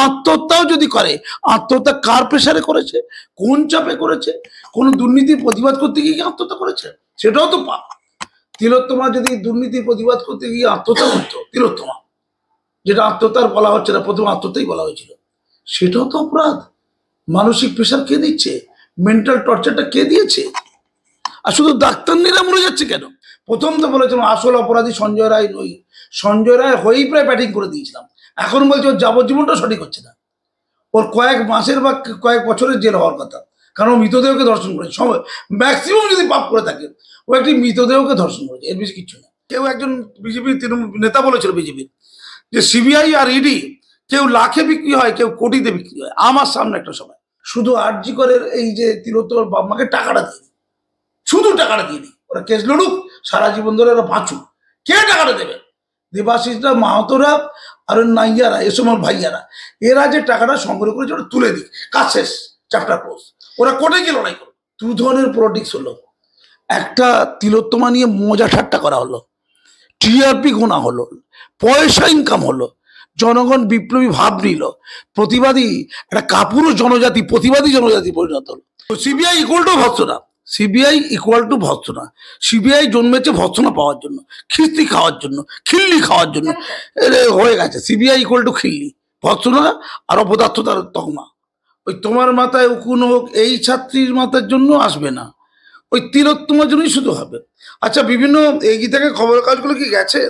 আত্মহত্যাও যদি করে, আত্মহত্যা কার প্রেসারে করেছে, কোন চাপে করেছে, কোন দুর্নীতির প্রতিবাদ করতে গিয়ে আত্মহত্যা করেছে, সেটাও তো পাপ। তিলোত্তমা যদি দুর্নীতির প্রতিবাদ করতে গিয়ে আত্মহত্যা করতো, তিলোত্তমা যেটা আত্মহত্যার বলা হচ্ছে না, প্রথম আত্মহত্যাই বলা হয়েছিল, সেটাও তো অপরাধ। মানসিক প্রেশার কে দিচ্ছে, মেন্টাল টর্চারটা কে দিয়েছে? আর শুধু ডাক্তার নিরা মরে যাচ্ছে কেন? প্রথম তো বলেছিলাম আসল অপরাধী সঞ্জয় রায় নই, সঞ্জয় রায় হয়েই প্রায় ব্যাটিং করে দিয়েছিলাম। এখন বলছে ওর যাবজ্জীবনটা সঠিক হচ্ছে না, ওর কয়েক মাসের বা কয়েক বছরের জেল হওয়ার কথা, কারণ মৃতদেহকে ধর্ষণ করেছে। সময় ম্যাক্সিমাম যদি পাপ করে থাকে, ও একটি মৃতদেহকে ধর্ষণ করেছে, এর বেশি কিছু না। কেউ একজন বিজেপির নেতা বলেছিল, বিজেপির, যে সিবিআই আর ইডি কেউ লাখে বিক্রি হয়, কেউ কোটিতে বিক্রি হয়। আমার সামনে একটা সময় শুধু আরজি করের এই যে তিলোত্তমার বাপ মাকে টাকাটা দিয়ে, শুধু টাকাটা দিয়ে দিই, ওরা কেস লড়ুক, সারা জীবন ধরে ওরা বাঁচুক, কে টাকাটা দেবে? দেবাশিসরা, মাহাতোরা আর নাইয়ারা, এসব ভাইয়ারা, এরা যে টাকাটা সংগ্রহ করেছে ওটা তুলে দিক, কাজ শেষ, চ্যাপ্টার ক্লোজ। ওরা কোর্টে গিয়ে লড়াই করো। দু ধরনের পলিটিক্স হলো, একটা তিলোত্তমা নিয়ে মজা ঠাট্টা করা হলো, টিআরপি গোনা হলো, পয়সা ইনকাম হলো, জনগণ বিপ্লবী ভাব নিল, প্রতিবাদী একটা কাপুরুষ জনজাতি প্রতিবাদী জনজাতি পরিণত হলো। সিবিআই ইকুয়াল টু ভৎসনা, সিবিআই ইকুয়াল টু ভৎসনা। সিবিআই জন্মেছে ভৎসনা পাওয়ার জন্য, খিস্তি খাওয়ার জন্য, খিল্লি খাওয়ার জন্য, হয়ে গেছে সিবিআই ইকুয়াল টু খিল্লি, ভৎসনা আর অপদার্থতার তকমা। ওই তোমার মাথায় উকুন হোক, এই ছাত্রীর মাথার জন্য আসবে না, ওই তিলোত্তমার জন্যই শুধু হবে। আচ্ছা, বিভিন্ন এগিয়ে থাকা খবরের কাজগুলো কি গেছে,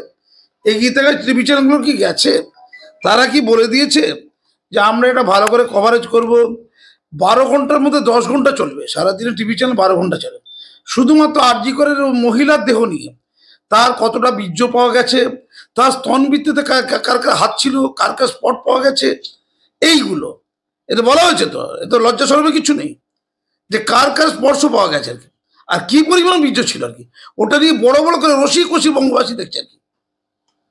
এগিয়ে থাকা টিভি চ্যানেলগুলো কি গেছে, তারা কি বলে দিয়েছে যে আমরা এটা ভালো করে কভারেজ করব, 12 ঘন্টার মধ্যে 10 ঘন্টা চলবে, সারাদিনে টিভি চ্যানেল 12 ঘন্টা চলে, শুধুমাত্র আরজি করের মহিলার দেহ নিয়ে, তার কতটা বীর্য পাওয়া গেছে, তার স্তনবৃত্তিতে কার কার হাত ছিল, কার কার স্পট পাওয়া গেছে, এইগুলো এটা বলা হয়েছে। তো এত লজ্জা সরবে কিছু নেই যে কার কার স্পর্শ পাওয়া গেছে আর কি, আর কি পরিমাণ বীর্য ছিল আর কি, ওটা নিয়ে বড় বড় করে রসি কষি বঙ্গবাসী দেখছে আর কি।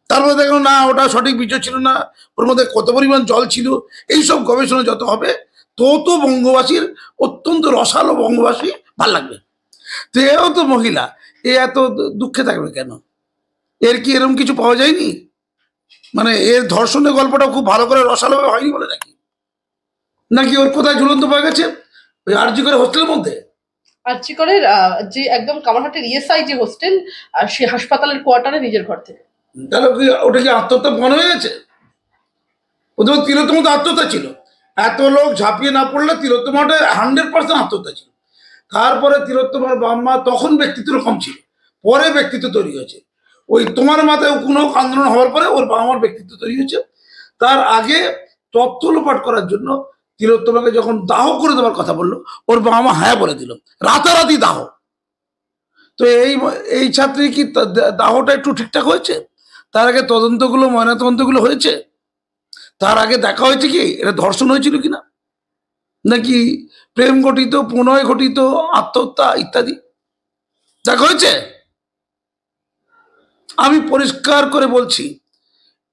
তারপরে দেখো না ওটা সঠিক বীর্য ছিল না, ওর মধ্যে কত পরিমাণ জল ছিল, এইসব গবেষণা যত হবে তত বঙ্গবাসীর, অত্যন্ত রসালো বঙ্গবাসী ভাল লাগবে। তো এও তো মহিলা, এ এত দুঃখে থাকবে কেন? এর কি এরকম কিছু পাওয়া যায়নি? মানে এর ধর্ষণের গল্পটা খুব ভালো করে রসালো হয়নি বলে নাকি? নাকি ওর কোথায় ঝুলন্ত পাওয়া গেছে ওই আরজি করে হোস্টেলের মধ্যে? আরজি করে যে একদম কামারহাটের ইএসআই যে হোস্টেল, সে হাসপাতালের কোয়ার্টারে নিজের ঘর থেকে। তাহলে ওটা কি আত্মহত্যা মনে হয়ে গেছে? ওদের তিলোত্তমা তো আত্মহত্যা ছিল, এত লোক ঝাঁপিয়ে না পড়লে তিলোত্তমাটা 100% আত্মহত্যা ছিল। তারপরে তিলোত্তমার বাম্মা তখন ব্যক্তিত্ব কম ছিল, পরে ব্যক্তিত্ব তৈরি হয়েছে। ওই তোমার মাথায় কোনো আন্দোলন হওয়ার পরে ওর বাবা মার ব্যক্তিত্ব তৈরি হয়েছে। তার আগে তথ্য লোপাট করার জন্য তিলোত্তমাকে যখন দাহ করে দেওয়ার কথা বললো, ওর বাবা মা হ্যাঁ বলে দিল, রাতারাতি দাহ। তো এই ছাত্রী কি দাহটা একটু ঠিকঠাক হয়েছে? তার আগে তদন্তগুলো, ময়নাতদন্তগুলো হয়েছে? তার আগে দেখা হয়েছে কি এটা ধর্ষণ হয়েছিল কিনা, নাকি প্রেম ঘটিত, প্রণয় ঘটিত, আত্মহত্যা ইত্যাদি দেখা হয়েছে? আমি পরিষ্কার করে বলছি,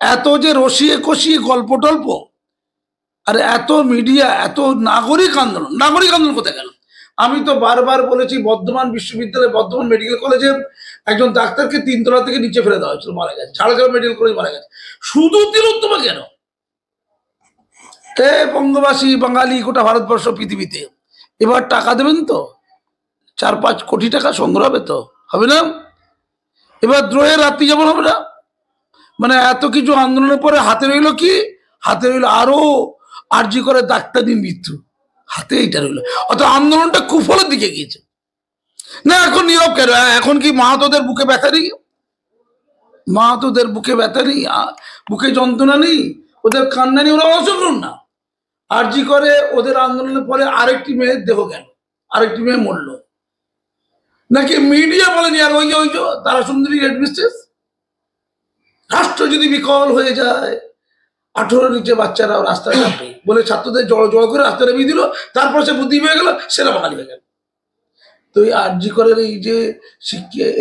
এত যে রসিয়ে কষিয়ে গল্প টল্প, আর এত মিডিয়া, এত নাগরিক আন্দোলন কোথায় গেল? আমি তো বারবার বলেছি, বর্ধমান বিশ্ববিদ্যালয়, বর্ধমান মেডিকেল কলেজে একজন ডাক্তারকে 3 তলা থেকে নিচে ফেলে দেওয়া হয়েছিল, মারা গেছে। ঝাড়গ্রাম মেডিকেল কলেজ মারা গেছে। শুধু তিলোত্তমা কেন? বঙ্গবাসী, বাঙালি, গোটা ভারতবর্ষ, পৃথিবীতে এবার টাকা দেবেন তো, 4-5 কোটি টাকা সংগ্রহ হবে তো, হবে না? এবার দ্রোহের রাত্রি যেমন হবে না, মানে এত কিছু আন্দোলনের পরে হাতে রইল কি? হাতে রইল আরো আরজি করে ডাক্তারি মৃত্যু, হাতে এইটা রইল। অত আন্দোলনটা কুফলের দিকে গিয়েছে না। এখন নীরব কেন? এখন কি মাহাতোদের বুকে ব্যথা নেই? মাহাতোদের বুকে ব্যথা নেই, বুকে যন্ত্রণা নেই, ওদের কান্না নেই? ওরা অংশগ্রহণ না। আরজি করে ওদের আন্দোলনের পরে আরেকটি মেয়ের দেহ গেল, আরেকটি মেয়ে মরল, নাকি মিডিয়া বলেনি? আর ওই যে তারা সুন্দরী হেডমিস্ট্রেস, রাষ্ট্র যদি বিকল হয়ে যায়, 18 নিচে বাচ্চারাও রাস্তায় নামবে বলে ছাত্রদের জড় করে রাস্তায় নামিয়ে দিল, তারপর সে বুদ্ধি হয়ে গেল, সেরা বাঙালি হয়ে গেল। তো এই আরজি করের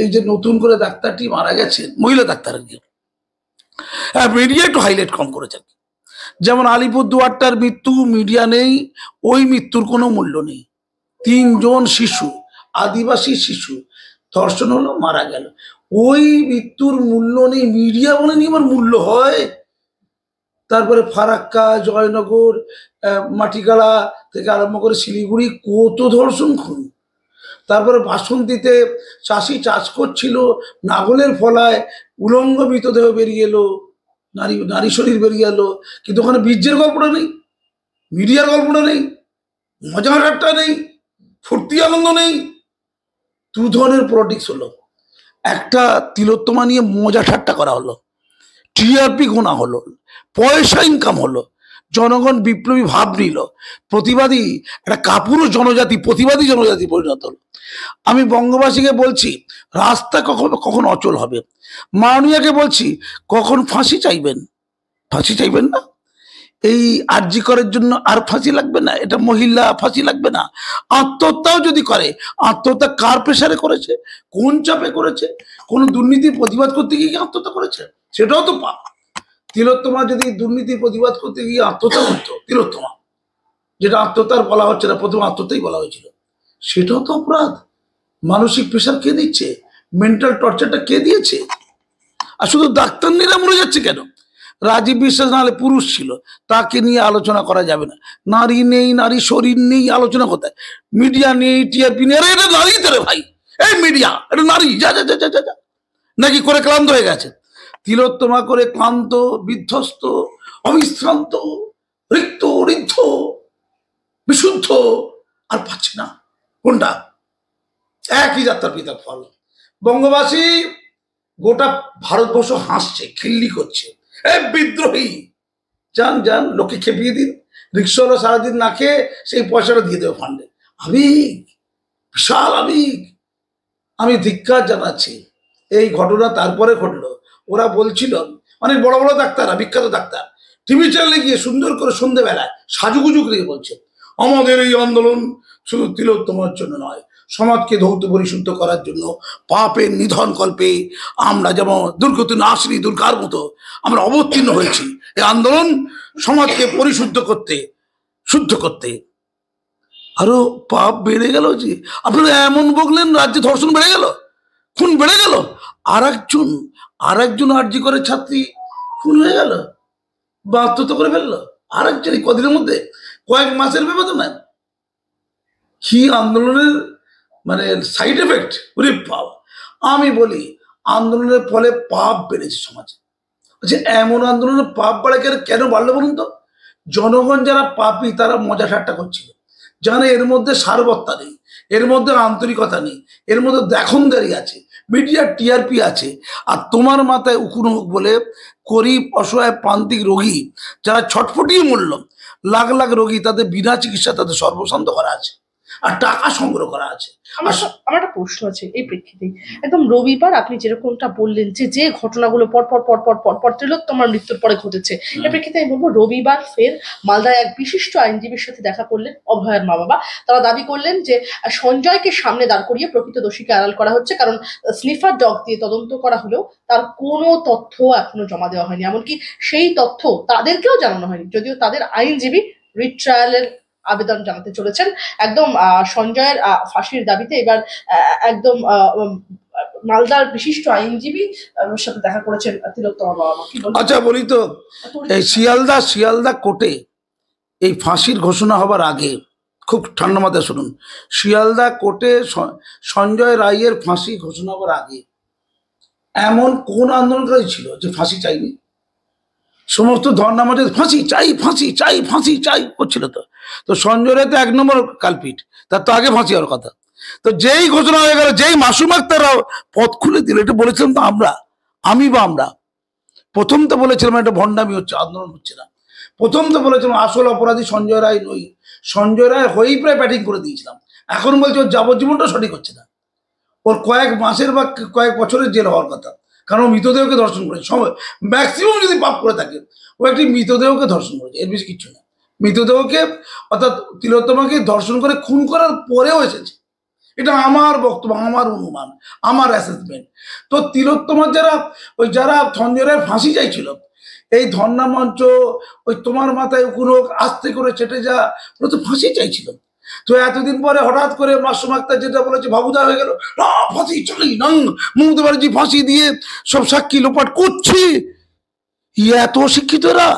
এই যে নতুন করে ডাক্তারটি মারা গেছেন, মহিলা ডাক্তার আর কি, মিডিয়া একটু হাইলাইট কম করেছেন। যেমন আলিপুরদুয়ারটার মৃত্যু, মিডিয়া নেই, ওই মৃত্যুর কোনো মূল্য নেই। 3 জন শিশু, আদিবাসী শিশু ধর্ষণ হলো, মারা গেল, ওই মৃত্যুর মূল্য নেই, মিডিয়া বলেনি। আমার মূল্য হয় তারপরে ফারাক্কা, জয়নগর, মাটিগাড়া থেকে আরম্ভ করে শিলিগুড়ি কত ধর্ষণ খুন। তারপরে বাসন্তীতে চাষি চাষ করছিল, নাগলের ফলায় উলঙ্গ মৃতদেহ বেরিয়ে এলো, নারী শরীর বেরিয়ে এলো, কিন্তু ওখানে বীর্যের গল্পটা নেই, মিডিয়ার গল্পটা নেই, মজা ঠাট্টা নেই, ফুর্তি আনন্দ নেই। দু ধরনের পলিটিক্স হলো। একটা তিলোত্তমা নিয়ে মজা ঠাট্টা করা হলো, টিআরপি গোনা হলো, পয়সা ইনকাম হলো, জনগণ বিপ্লবী ভাব নিল, প্রতিবাদী একটা কাপুরুষ জনজাতি প্রতিবাদী জনজাতি পরিণত হলো। আমি বঙ্গবাসীকে বলছি, রাস্তা কখন কখন অচল হবে। মাননীয়াকে বলছি, কখন ফাঁসি চাইবেন? ফাঁসি চাইবেন না? এই আরজি করার জন্য আর ফাঁসি লাগবে না, এটা মহিলা ফাঁসি লাগবে না। আত্মহত্যাও যদি করে, আত্মহত্যা কার প্রেসারে করেছে, কোন চাপে করেছে, কোন দুর্নীতির প্রতিবাদ করতে গিয়ে কি আত্মহত্যা করেছে? সেটাও তো পাপ। তিলোত্তমা যদি দুর্নীতির প্রতিবাদ করতে গিয়ে আত্মহত্যা করতো, তিলোত্তমা, যেটা আত্মহত্যার বলা হচ্ছে না, প্রথম আত্মহত্যাই বলা হয়েছিল, সেটাও তো অপরাধ। মানসিক প্রেশার কে দিচ্ছে? মেন্টাল টর্চারটা কে দিয়েছে? আর শুধু ডাক্তার নিরা মরে যাচ্ছে কেন? রাজীব বিশ্বাস নাহলে পুরুষ ছিল, তাকে নিয়ে আলোচনা করা যাবে না। নারী নেই, নারী শরীর নেই, আলোচনা কোথায়? মিডিয়া নেই, টিআরপি নেই। আরে এটা নারী তো রে ভাই, এই মিডিয়া এটা নারী, যা যা যা যা যা যা। নাকি করে ক্লান্ত হয়ে গেছে? তিলোত্তমা করে ক্লান্ত, বিধ্বস্ত, অবিশ্রান্ত, রিক্ত, ঋদ্ধ, বিশুদ্ধ, আর পাচ্ছে না। কোনটা? একই যাত্রার পিতার ফল। বঙ্গবাসী, গোটা ভারতবর্ষ হাসছে, খিল্লি করছে, এ বিদ্রোহী, যান যান, লোকে খেপিয়ে দিন, রিক্সাওয়ালা সারাদিন না খেয়ে সেই পয়সাটা দিয়ে দেবে ফান্ডে। আবেগ, বিশাল আবেগ। আমি ধিক্কার জানাচ্ছি। এই ঘটনা তারপরে ঘটলো। ওরা বলছিল, অনেক বড় বড় ডাক্তাররা, বিখ্যাত ডাক্তার, টিভি চ্যানেলে গিয়ে সুন্দর করে সন্ধ্যেবেলায় সাজুগুজু করে বলছে, আমাদের এই আন্দোলন শুধু তিলোত্তমার জন্য নয়, সমাজকে ধৌত পরিশুদ্ধ করার জন্য, পাপের নিধন কল্পে আমরা যেমন দুর্গত নাশিনী দুর্গার মতো আমরা অবতীর্ণ হয়েছি। এই আন্দোলন সমাজকে পরিশুদ্ধ করতে, শুদ্ধ করতে। আরো পাপ বেড়ে গেল। যে আপনারা এমন বললেন, রাজ্যে ধর্ষণ বেড়ে গেল, খুন বেড়ে গেল। আর একজন আরজি করে ছাত্রী খুন হয়ে গেল বা আত্মহত্যা করে ফেললো। আর একজন কদিনের মধ্যে, কয়েক মাসের ব্যবধানে। কি আন্দোলনের মানে সাইড এফেক্ট! ওরে বাবা! আমি বলি, আন্দোলনের ফলে পাপ বেড়েছে সমাজে। যে এমন আন্দোলনে পাপ বাড়ে কেন বাড়লো বলুন তো? জনগণ যারা পাপী, তারা মজা ঠাট্টা করছিল, জানে এর মধ্যে সারবত্তা নেই, এর মধ্যে আন্তরিকতা নেই, এর মধ্যে দেখনদারি আছে, মিডিয়ার টিআরপি আছে। আর তোমার মাথায় উকুন হোক বলে গরিব, অসহায়, প্রান্তিক রোগী যারা ছটফটিয়ে মরল, লাখ লাখ রোগী, তাদের বিনা চিকিৎসা তাদের সর্বশান্ত করা আছে, আর টাকা সংগ্রহ করা আছে। আমার একটা প্রশ্ন আছে এই প্রেক্ষিতে। একদম রবিবার আপনি যেরকমটা বললেন যে ঘটনাগুলো পর তিলোত্তমার মৃত্যুর পরে ঘটেছে, এই প্রেক্ষিতে আমি বলবো, রবিবার ফের মালদায় এক বিশিষ্ট আইনজীবীর সাথে দেখা করলেন অভয়ার মা বাবা। তারা দাবি করলেন যে সঞ্জয়কে সামনে দাঁড় করিয়ে প্রকৃত দোষীকে আড়াল করা হচ্ছে, কারণ স্নিফার ডগ দিয়ে তদন্ত করা হলেও তার কোনো তথ্য এখনো জমা দেওয়া হয়নি। এমনকি সেই তথ্য তাদেরকেও জানানো হয়নি, যদিও তাদের আইনজীবী রিট্রায়ালের আবেদন জানাতে চলেছেন। একদম সঞ্জয়ের ফাঁসির দাবিতে এবার একদম মালদার বিশিষ্ট আইনজীবী সাথে দেখা করেছেন তিলোত্তমা বাবা মা। আচ্ছা বলি তো, এই শিয়ালদা কোর্টে এই ফাঁসির ঘোষণা হবার আগে, খুব ঠান্ডা মাথায় শুনুন, শিয়ালদা কোর্টে সঞ্জয় রায়ের ফাঁসি ঘোষণা হবার আগে এমন কোন আন্দোলনকারী ছিল যে ফাঁসি চাইনি? সমস্ত ধর্ণা মাঝে ফাঁসি চাই, ফাঁসি চাই, ফাঁসি চাই করছিল। তো সঞ্জয় রায় তো 1 নম্বর কালপিট, তার তো আগে ফাঁসি হওয়ার কথা। তো যেই ঘোষণা হয়ে গেল, যেই মাসুম আক্তাররা পথ খুলে দিল, এটা বলেছিলাম তো আমরা প্রথম তো বলেছিলাম এটা ভণ্ডামি হচ্ছে, আন্দোলন হচ্ছে না। প্রথম তো বলেছিলাম আসল অপরাধী সঞ্জয় রায় নই, সঞ্জয় রায় হয়েই প্রায় ব্যাটিং করে দিয়েছিলাম। এখন বলছে ওর যাবজ্জীবনটা সঠিক হচ্ছে না, ওর কয়েক মাসের বা কয়েক বছরের জেল হওয়ার কথা, কারণ মৃতদেহকে ধর্ষণ করেছে। সময় ম্যাক্সিমাম যদি পাপ করে থাকে, ও একটি মৃতদেহকে ধর্ষণ করেছে, এর বেশি কিচ্ছু না। মৃতদেহকে, অর্থাৎ তিলোত্তমাকে ধর্ষণ করে খুন করার পরেও এসেছে। এটা আমার বক্তব্য, আমার অনুমান, আমার অ্যাসেসমেন্ট। তো তিলোত্তমার যারা সঞ্জয় রায়ের ফাঁসি চাইছিল, এই ধর্ণা মঞ্চ, ওই তোমার মাথায় কোনো আস্তে করে চেটে যা, ওরা তো ফাঁসি চাইছিল। তো এতদিন পরে হঠাৎ করে মাসুম আক্তার যেটা বলেছে ভাবুদা হয়ে গেল, না ফাঁসি চাই না, মমতা ব্যানার্জি ফাঁসি দিয়ে সব সাক্ষী লোপাট করছে। এত শিক্ষিতরা,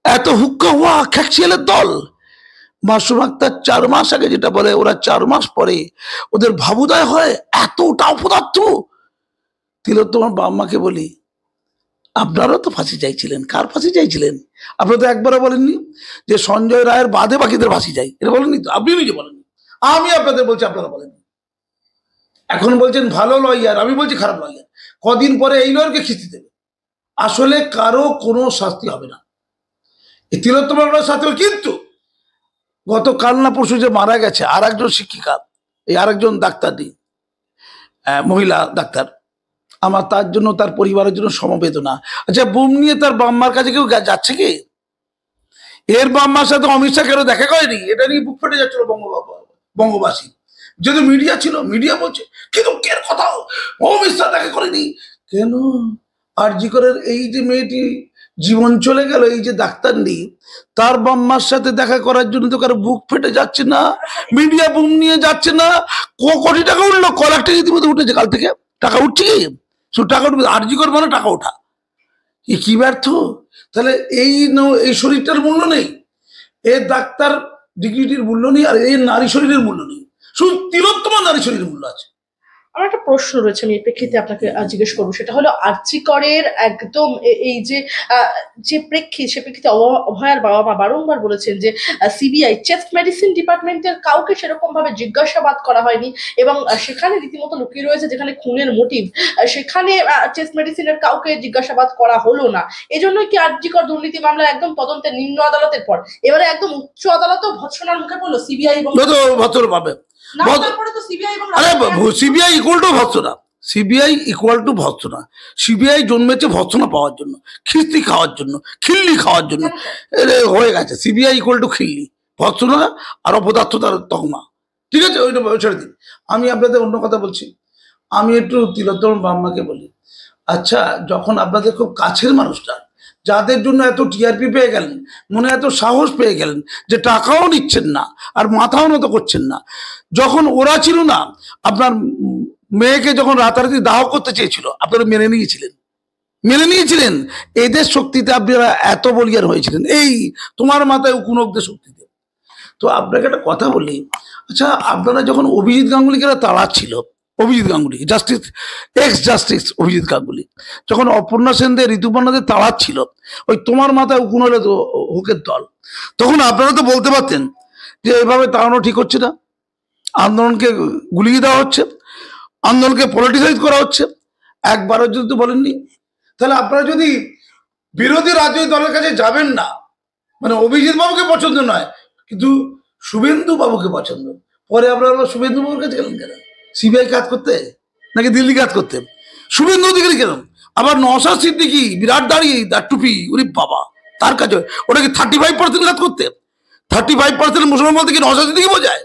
এত হুক্কা হুয়া খ্যাকশিয়ালের দল। মাসুম আক্তার 4 মাস আগে যেটা বলে, ওরা 4 মাস পরে ওদের ভাবুদয় হয়, এতটা অপদার্থ। তিলোত্তমার বাম্মাকে বলি, আপনারাও তো ফাঁসি চাইছিলেন, কার ফাঁসি চাইছিলেন? আপনারা তো একবারও বলেননি যে সঞ্জয় রায়ের বাদে বাকিদের ফাঁসি চাই, এটা বলেননি তো, আপনি নিজে বলেননি। আমি আপনাদের বলছি, আপনারা বলেন। এখন বলছেন ভালো লয়ার, আমি বলছি খারাপ লয়ার। কদিন পরে এই লয়ারকে খিস্তি দেবে। আসলে কারো কোনো শাস্তি হবে না, এই তিলোত্তমার শাস্তি হবে। কিন্তু গতকাল না পরশু যে মারা গেছে আর একজন শিক্ষিকা, এই আরেকজন ডাক্তার নেই, মহিলা ডাক্তার, আমার তার জন্য, তার পরিবারের জন্য সমবেদনা। আচ্ছা, বুম নিয়ে তার বাম্মার কাছে কেউ যাচ্ছে কি? এর বাম্মার সাথে অমিত শাহ কেন দেখা করেনি? এটা নিয়ে বুক ফেটে যাচ্ছিল বঙ্গবাসী। যদি মিডিয়া ছিল, মিডিয়া বলছে কিন্তু কের কথা, অমিত শাহ দেখা করেনি কেন? আরজি করের এই যে মেয়েটি জীবন চলে গেল, এই যে ডাক্তার নেই, তার বাম্মার সাথে দেখা করার জন্য তো কারো বুক ফেটে যাচ্ছে না? মিডিয়া বুম নিয়ে যাচ্ছে না? কোটি টাকা উঠলো, কয়েকটা ইতিমধ্যে উঠেছে, কাল থেকে টাকা উঠছে কি? শুধু টাকা উঠবে, আরজি কর মানে টাকা ওঠা, এ কি ব্যর্থ? তাহলে এই শরীরটার মূল্য নেই, এর ডাক্তার ডিগ্রিটির মূল্য নেই, আর এই নারী শরীরের মূল্য নেই, শুধু তিলোত্তমা নারী শরীরের মূল্য আছে। আমার একটা প্রশ্ন রয়েছে, আমি এই প্রেক্ষিতে আপনাকে জিজ্ঞেস করবো, সেটা হলো আরজি করের একদম এই যে যে প্রেক্ষিত, সে প্রেক্ষিতে অভয়ার বাবা মা বারংবার বলেছেন যে সিবিআই চেস্ট মেডিসিন ডিপার্টমেন্টের কাউকে সেরকম ভাবে জিজ্ঞাসাবাদ করা হয়নি, এবং সেখানে রীতিমতো লুকিয়ে রয়েছে যেখানে খুনের মোটিভ, সেখানে চেস্ট মেডিসিনের কাউকে জিজ্ঞাসাবাদ করা হলো না। এজন্যই কি আরজি কর দুর্নীতি মামলা একদম তদন্তের নিম্ন আদালতের পর এবারে একদম উচ্চ আদালতও ভৎসনার মুখে পড়লো সিবিআই এবং ভৎসর পাবে। সিবিআই ইকুয়াল টু ভৎসনা। সিবিআই জন্মেছে ভৎসনা পাওয়ার জন্য, খিস্তি খাওয়ার জন্য, খিল্লি খাওয়ার জন্য হয়ে গেছে। সিবিআই ইকুয়াল টু খিল্লি, ভৎসনা আর অপদার্থতার তকমা। ঠিক আছে, ওইটা ছেড়ে দিন। আমি আপনাদের অন্য কথা বলছি। আমি একটু তিলোত্তম বাম্মাকে বলি, আচ্ছা, যখন আপনাদের খুব কাছের মানুষটা, যাদের জন্য এত টিআরপি পেয়ে গেলেন, মনে এত সাহস পেয়ে গেলেন যে টাকাও নিচ্ছেন না আর মাথাও নত করছেন না, যখন ওরা ছিল না, আপনার মেয়েকে যখন রাতারাতি দাহ করতে চেয়েছিল, আপনারা মেনে নিয়েছিলেন। এদের শক্তিতে আপনারা এত বলিয়ান হয়েছিলেন, এই তোমার মাথায় উকুনকদের শক্তিতে। তো আপনাকে একটা কথা বলি, আচ্ছা, আপনারা যখন অভিজিৎ গাঙ্গুলিকে তাড়াচ্ছিল, Abhijit Ganguly justice, ex justice Abhijit Ganguly, যখন অপর্ণা সেনদের, ঋতুপর্ণাদের তাড়াচ্ছিল, ওই তোমার মাথায় উকুন হলে তো হুকের দল, তখন আপনারা তো বলতে পারতেন যে এভাবে তাড়ানো ঠিক হচ্ছে না, আন্দোলনকে গুলিয়ে দেওয়া হচ্ছে, আন্দোলনকে পলিটিসাইজ করা হচ্ছে। একবারও যদি তো বলেননি। তাহলে আপনারা যদি বিরোধী রাজনৈতিক দলের কাছে যাবেন না, মানে অভিজিৎ বাবুকে পছন্দ নয় কিন্তু শুভেন্দু বাবুকে পছন্দ, পরে আপনারা শুভেন্দু বাবুর কাছে গেলেন কেন? সিবিআই কাজ করতে নাকি দিল্লি কাজ করতে? শুভেন্দু অধিকারী কেন? আবার নওশাদ সিদ্দিকী বিরাট দাঁড়িয়ে, তার টুপি, উনি বাবা, তার কাছে ওটাকে 35% কাজ করতে। 35% মুসলমান বলতে কি নওশাদ সিদ্দিকী বোঝায়?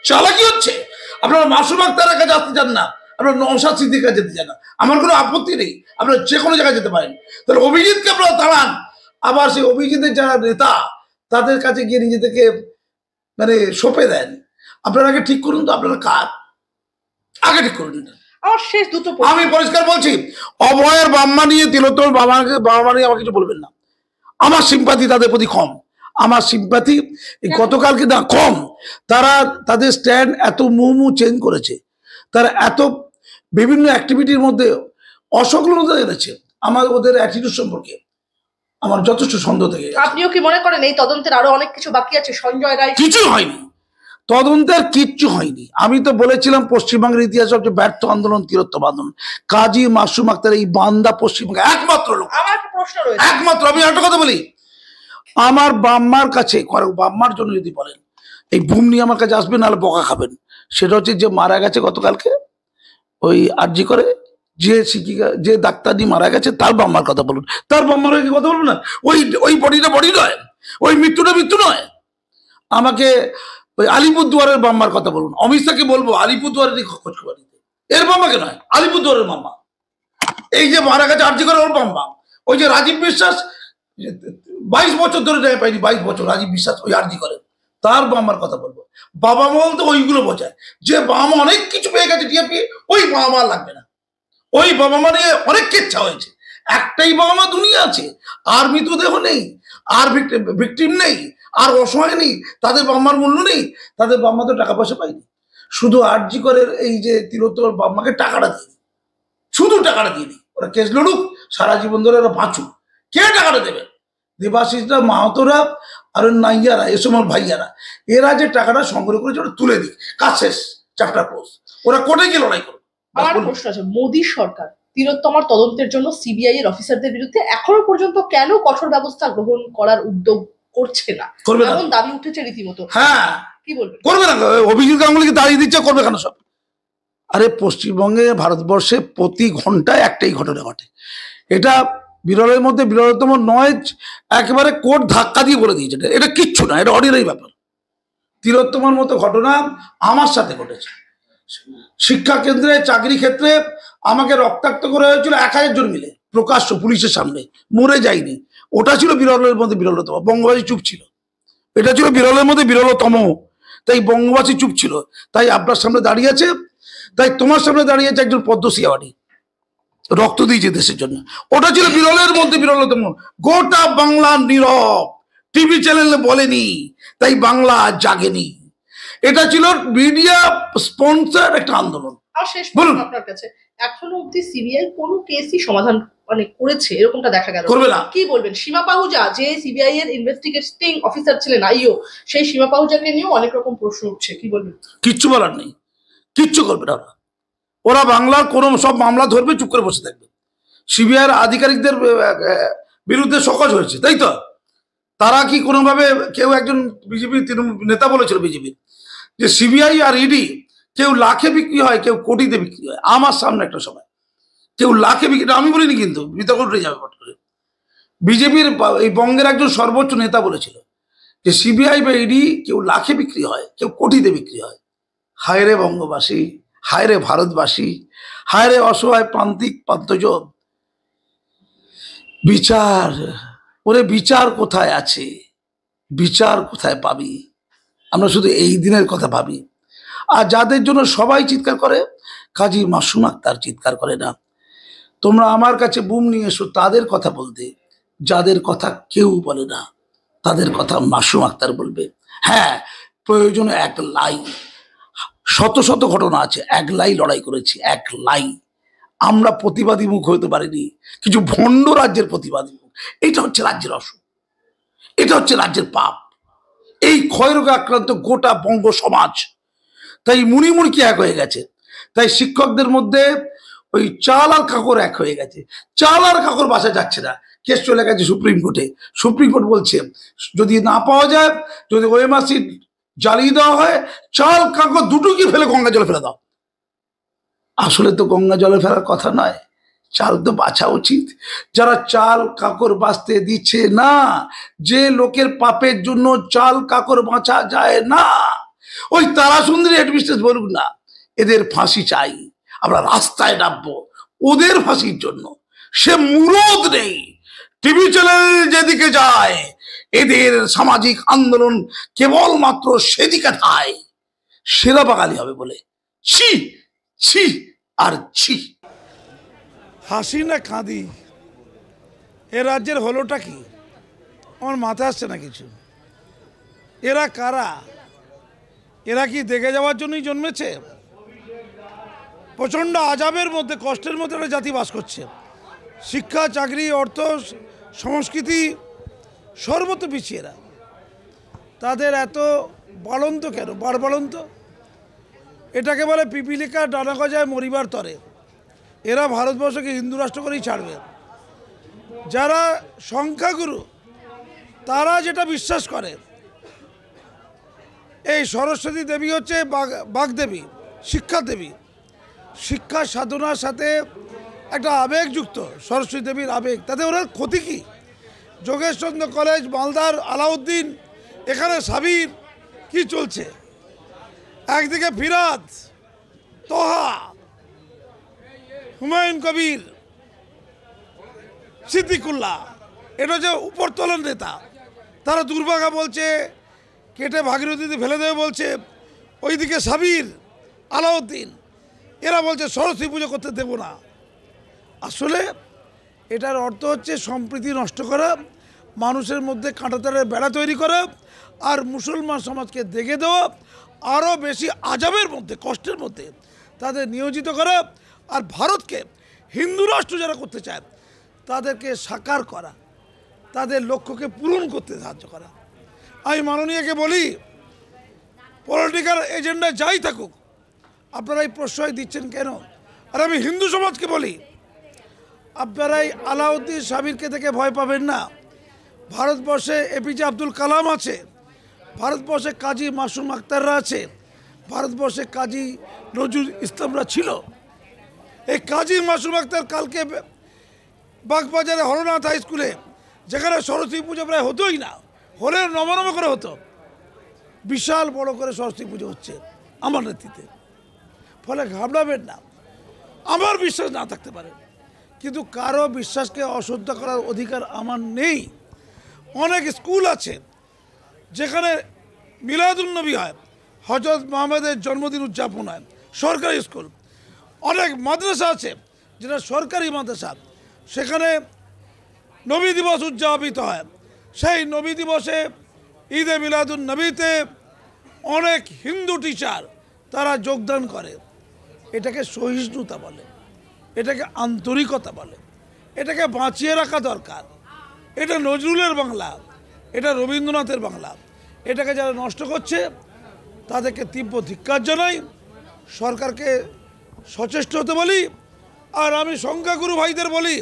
চালাকি হচ্ছে। আপনারা মাসুম আক্তারের কাছে আসতে চান না, আপনারা নওশাদ সিদ্দিকীর কাছে যেতে চান না, আমার কোনো আপত্তি নেই, আপনারা যে কোনো জায়গায় যেতে পারেন। তাহলে অভিজিৎকে আপনারা তাড়ান, আবার সেই অভিজিতের যারা নেতা তাদের কাছে গিয়ে নিজেদেরকে মানে সঁপে দেন। আপনারা আগে ঠিক করুন তো, আপনারা কার আগে ঠিক করুন। আমার শেষ দুটো আমি পরিষ্কার বলছি, অভয়ের বাম্মা নিয়ে, তিলোত্তম বাবা নিয়ে আমাকে কিছু বলবেন না। আমার সিম্পাথি তাদের প্রতি কম, আমার সিম্পাথি গতকালকে না কম। তারা তাদের স্ট্যান্ড এত মুহু চেঞ্জ করেছে, তারা এত বিভিন্ন অ্যাক্টিভিটির মধ্যে অসংলগ্নতা এনেছে, আমার ওদের অ্যাটিটিউড সম্পর্কে আমার যথেষ্ট সন্দেহ থেকে গেছে। আপনিও কি মনে করেন এই তদন্তের আরো অনেক কিছু বাকি আছে? সঞ্জয় রায় কিছু হয়নি, তদন্তের কিচ্ছু হয়নি। আমি তো বলেছিলাম পশ্চিমবঙ্গের ইতিহাসে সবচেয়ে ব্যর্থ আন্দোলন তিলোত্তম আন্দোলন। কাজী মাসুম আক্তার এই বান্দা পশ্চিমবঙ্গে একমাত্র লোক, আমার একটা প্রশ্ন রয়েছে, একমাত্র। আমি একটা কথা বলি, আমার বাম্মার কাছে, বাম্মার জন্য যদি বলেন এই বুম নিয়ে আমার কাছে আসবেন, নাহলে বকা খাবেন। সেটা হচ্ছে যে মারা গেছে গতকালকে ওই আরজি করে, যে শিক্ষিকা, যে ডাক্তারনি মারা গেছে, তার বাম্মার কথা বলুন। তার বাম্মার কথা বলুন না। ওই বডিটা বডি নয়, ওই মৃত্যুটা মৃত্যু নয়। আমাকে ওই আলিপুরদুয়ারের বাম্মার কথা বলুন। অমিত শাহকে বলবো আলিপুরদুয়ারেরই খোঁজ খবর দিতে, এর বাম্মাকে নয়, আলিপুরদুয়ারের মাম্মা। এই যে মারা গেছে আরজি করে, ওর বাম্মা। ওই যে রাজীব বিশ্বাস 22 বছর ধরে নেয় পাইনি, 22 বছর রাজীব বিশ্বাস ওই আরজি করে, তার বাবার কথা বলবো। বাবা মা বলতে ওইগুলো বোঝায় যে বাবা মা অনেক কিছু পেয়ে গেছে টিআরপি, ওই বাবা মা লাগবে না। ওই বাবা মা নিয়ে অনেক কেচ্ছা হয়েছে, একটাই বাবা মা দুনিয়া আছে, আর মৃতদেহ নেই। আর ভিকটিম নেই, আর অসহায় নেই, তাদের বাম্মার মূল্য নেই, তাদের বাম্মা তো টাকা পয়সা পায়নি। শুধু আরজি করের এই যে তিলোত্তমার বাম্মাকে টাকাটা দিয়ে দিই, শুধু টাকাটা দিয়ে দিই, ওরা কেস লড়ুক, সারা জীবন ধরে ওরা বাঁচুক, কে টাকাটা দেবে? দেবাশিসরা, মাহাতোরা, আর ওর নাইয়ারা, এ সময় ভাইয়ারা, এরা যে টাকাটা সংগ্রহ করেছে ওটা তুলে দিই, কাজ শেষ, চ্যাপ্টার ক্লোজ। ওরা কোর্টে গিয়ে লড়াই করবে। আমার প্রশ্ন আছে, মোদী সরকার তিলোত্তমার তদন্তের জন্য সিবিআই এর অফিসারদের বিরুদ্ধে এখনো পর্যন্ত কেন কঠোর ব্যবস্থা গ্রহণ করার উদ্যোগ করছে না? করবে না, এমন দাবি উঠেছে রীতিমতো। হ্যাঁ, কি বলবেন? করবে না। অভিজিৎ গাঙ্গুলিকে দাঁড়িয়ে দিচ্ছে, করবে কেন সব? আরে পশ্চিমবঙ্গে, ভারতবর্ষে প্রতি ঘন্টায় একটাই ঘটনা ঘটে, এটা বিরলের মধ্যে বিরলতম নয়, একেবারে কোর্ট ধাক্কা দিয়ে বলে দিয়েছে এটা কিচ্ছু না, এটা অর্ডিনারি ব্যাপার। তিলোত্তমার মতো ঘটনা আমার সাথে ঘটেছে। শিক্ষা কেন্দ্রে, চাকরি ক্ষেত্রে আমাকে রক্তাক্ত করা হয়েছিল 1000 জন মিলে, প্রকাশ্য পুলিশের সামনে, মরে যায়নি। ওটা ছিল বিরলের মধ্যে বিরলতম, বঙ্গবাসী চুপ ছিল। এটা ছিল বিরলের মধ্যে বিরলতম, তাই বঙ্গবাসী চুপ ছিল। তাই আপনার সামনে দাঁড়িয়ে আছে, তাই তোমার সামনে দাঁড়িয়ে আছে একজন পদ্মশ্রী অ্যাওয়ার্ডি, রক্ত দিয়েছে দেশের জন্য। ওটা ছিল বিরলের মধ্যে বিরলতম। গোটা বাংলা নীরব, টিভি চ্যানেলে বলেনি, তাই বাংলা জাগেনি। এটা ছিল মিডিয়া স্পন্সর একটা আন্দোলন। আর শেষ প্রশ্ন আপনার কাছে, এখনো অব্দি সিবিআই কোনো কেসই সমাধান করেছে এরকমটা দেখা গেল? করবে না। কি বলবেন? সীমা পাহুজা, যে সিবিআই এর ইনভেস্টিগেটিং অফিসার ছিলেন, আইও, সেই সীমা পাহুজাকে নিয়েও অনেক রকম প্রশ্ন উঠছে, কি বলবেন? কিচ্ছু বলার নেই, কিচ্ছু করবে না। ওরা বাংলার কোনো সব মামলা ধরবে, চুপ করে বসে থাকবে। সিবিআইয়ের আধিকারিকদের বিরুদ্ধে সকজ হয়েছে, তাই তো? তারা কি কোনোভাবে, কেউ একজন বিজেপি নেতা বলেছিল বিজেপির, যে সিবিআই আর ইডি কেউ লাখে বিক্রি হয়, কেউ কোটিতে বিক্রি হয়। আমার সামনে একটা সময় কেউ লাখে বিক্রি, আমি বলিনি কিন্তু, বিতর্ক উঠে যাবে পট করে। বিজেপির এই বঙ্গের একজন সর্বোচ্চ নেতা বলেছিল যে সিবিআই বা ইডি কেউ লাখে বিক্রি হয়, কেউ কোটিতে বিক্রি হয়। হায় রে বঙ্গবাসী, হায় রে ভারতবাসী, হায় রে অসহায় প্রান্তিক প্রান্তজন, বিচার, ওরে বিচার কোথায় আছে? বিচার কোথায় পাবি? আমরা শুধু এই দিনের কথা ভাবি। আর যাদের জন্য সবাই চিৎকার করে, কাজী মাসুম আক্তার চিৎকার করে না। তোমরা আমার কাছে বুম নিয়ে এসো তাদের কথা বলতে, যাদের কথা কেউ বলে না, তাদের কথা মাসুম আক্তার বলবে। হ্যাঁ, প্রয়োজনে এক লাই, শত শত ঘটনা আছে, এক লাই লড়াই করেছি, এক লাই। আমরা প্রতিবাদী মুখ হতে পারিনি, কিছু ভণ্ড রাজ্যের প্রতিবাদী মুখ। এটা হচ্ছে রাজ্যের অসুখ, এটা হচ্ছে রাজ্যের পাপ, এই ক্ষয়রোগে আক্রান্ত গোটা বঙ্গ সমাজ। তাই মুড়ি কি এক হয়ে গেছে। তাই শিক্ষকদের মধ্যে ওই চাল আর কাকর এক হয়ে গেছে। চাল আর কাকর বাসা যাচ্ছে না, কেস চলে গেছে সুপ্রিম কোর্টে। সুপ্রিম কোর্ট বলছে যদি না পাওয়া যায়, যদি ওএমআর সিট জ্বালিয়ে দেওয়া হয়, চাল কাকর দুটোকে ফেলে গঙ্গা জলে ফেলে দাও। আসলে তো গঙ্গা জলে ফেলার কথা নয়, চাল তো বাঁচা উচিত। যারা চাল কাকর বাঁচতে দিচ্ছে না, যে লোকের পাপের জন্য চাল কাকর বাঁচা যায় না, ওই তারা সুন্দরী অ্যাডমিনিস্ট্রেশন বলুক না এদের ফাঁসি চাই, আমরা রাস্তায় নামবো ওদের ফাঁসির জন্য। সে মুরদ নেই, টিভি চ্যানেল যেদিকে যায় এদের সামাজিক আন্দোলন কেবলমাত্র সেদিকে ধায়, সেরা বাঙালি হবে বলে। ছি ছি আর ছি। হাসি না কাঁদি, এ রাজ্যের হলোটা কি? আমার মাথায় আসছে না কিছু। এরা কারা? এরা কি দেখে যাওয়ার জন্যই জন্মেছে? প্রচণ্ড আজাবের মধ্যে, কষ্টের মধ্যে একটা জাতি বাস করছে। শিক্ষা, চাকরি, অর্থ, সংস্কৃতি সর্বত্র পিছিয়ে এরা। তাদের এত বাড়ন্ত কেন? বাড়ন্ত এটাকে বলে পিপিলিকা ডানা গজায় মরিবার তরে। এরা ভারতবর্ষকে হিন্দু রাষ্ট্র করেই ছাড়বে। যারা সংখ্যাগুরু তারা যেটা বিশ্বাস করে, এই সরস্বতী দেবী হচ্ছে বাগদেবী, শিক্ষা দেবী। শিক্ষা সাধনার সাথে একটা আবেগ যুক্ত, সরস্বতী দেবীর আবেগ। তাতে ওরা ক্ষতি কী? যোগেশচন্দ্র কলেজ, মালদার আলাউদ্দিন, এখানে সাবির, কি চলছে? একদিকে ফিরাদ, তোহা, হুমায়ুন কবির, সিদ্দিকুল্লাহ, এটা হচ্ছে উপরতলার নেতা। তারা দুর্ভাগা বলছে, কেটে ভাগীরথীতে ফেলে দেবে বলছে। ওইদিকে সাবির, আলাউদ্দিন, এরা বলছে সরস্বতী পুজো করতে দেব না। আসলে এটার অর্থ হচ্ছে সম্প্রীতি নষ্ট করা, মানুষের মধ্যে কাঁটাতারের বেড়া তৈরি করা আর মুসলমান সমাজকে দেখে দেওয়া, আরও বেশি আজাবের মধ্যে, কষ্টের মধ্যে তাদের নিয়োজিত করা, আর ভারতকে হিন্দু রাষ্ট্র যারা করতে চায় তাদেরকে সাকার করা, তাদের লক্ষ্যকে পূরণ করতে সাহায্য করা। আমি মাননীয়কে বলি, পলিটিক্যাল এজেন্ডা যাই থাকুক, আপনারা এই প্রশ্রয় দিচ্ছেন কেন? আর আমি হিন্দু সমাজকে বলি, আপনারাই আলাউদ্দিন সাবিরকে থেকে ভয় পাবেন না। ভারতবর্ষে এপিজে আব্দুল কালাম আছে, ভারতবর্ষে কাজী মাসুম আক্তাররা আছে, ভারতবর্ষে কাজী নজরুল ইসলামরা ছিল। এই কাজী মাসুম আক্তার কালকে বাগবাজারে হরনাথ হাই স্কুলে, যেখানে সরস্বতী পুজো প্রায় হতোই না, হলে নমনম করে হতো, বিশাল বড় করে সরস্বতী পুজো হচ্ছে আমার নেতৃত্বে। ফলে ঘাবড়াবেন না, আমার বিশ্বাস না থাকতে পারে, কিন্তু কারো বিশ্বাসকে অশ্রদ্ধা করার অধিকার আমার নেই। অনেক স্কুল আছে যেখানে মিলাদুন্নবী হয়, হজরত মোহাম্মদের জন্মদিন উদযাপন হয়, সরকারি স্কুল। অনেক মাদ্রাসা আছে যেটা সরকারি মাদ্রাসা, সেখানে নবী দিবস উদযাপিত হয়। সেই নবী দিবসে, ঈদে মিলাদুন্নবীতে অনেক হিন্দু টিচার তারা যোগদান করে। এটাকে সহিষ্ণুতা বলে, এটাকে আন্তরিকতা বলে, এটাকে বাঁচিয়ে রাখা দরকার। এটা নজরুলের বাংলা, এটা রবীন্দ্রনাথের বাংলা। এটাকে যারা নষ্ট করছে তাদেরকে তীব্র ধিক্কার জানাই, সরকারকে সচেষ্ট হতে বলি। আর আমি সংখ্যাগুরু ভাইদের বলি,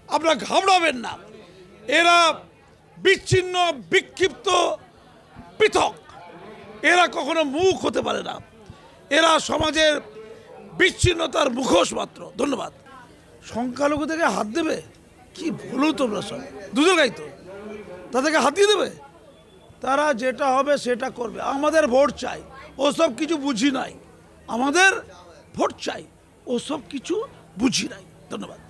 আপনারা ঘাবড়াবেন না, এরা বিচ্ছিন্ন, বিক্ষিপ্ত, পৃথক, এরা কখনো মুখ হতে পারে না, এরা সমাজের বিচ্ছিন্নতার মুখোশ মাত্র। ধন্যবাদ। সংখ্যালঘু থেকে হাত দেবে, কি বলো তোমরা সব, দুধের গাই তো, তাদেরকে হাত দিয়ে দেবে? তারা যেটা হবে সেটা করবে। আমাদের ভোট চাই, ওসব কিছু বুঝি নাই। আমাদের ভোট চাই, ওসব কিছু বুঝি নাই। ধন্যবাদ।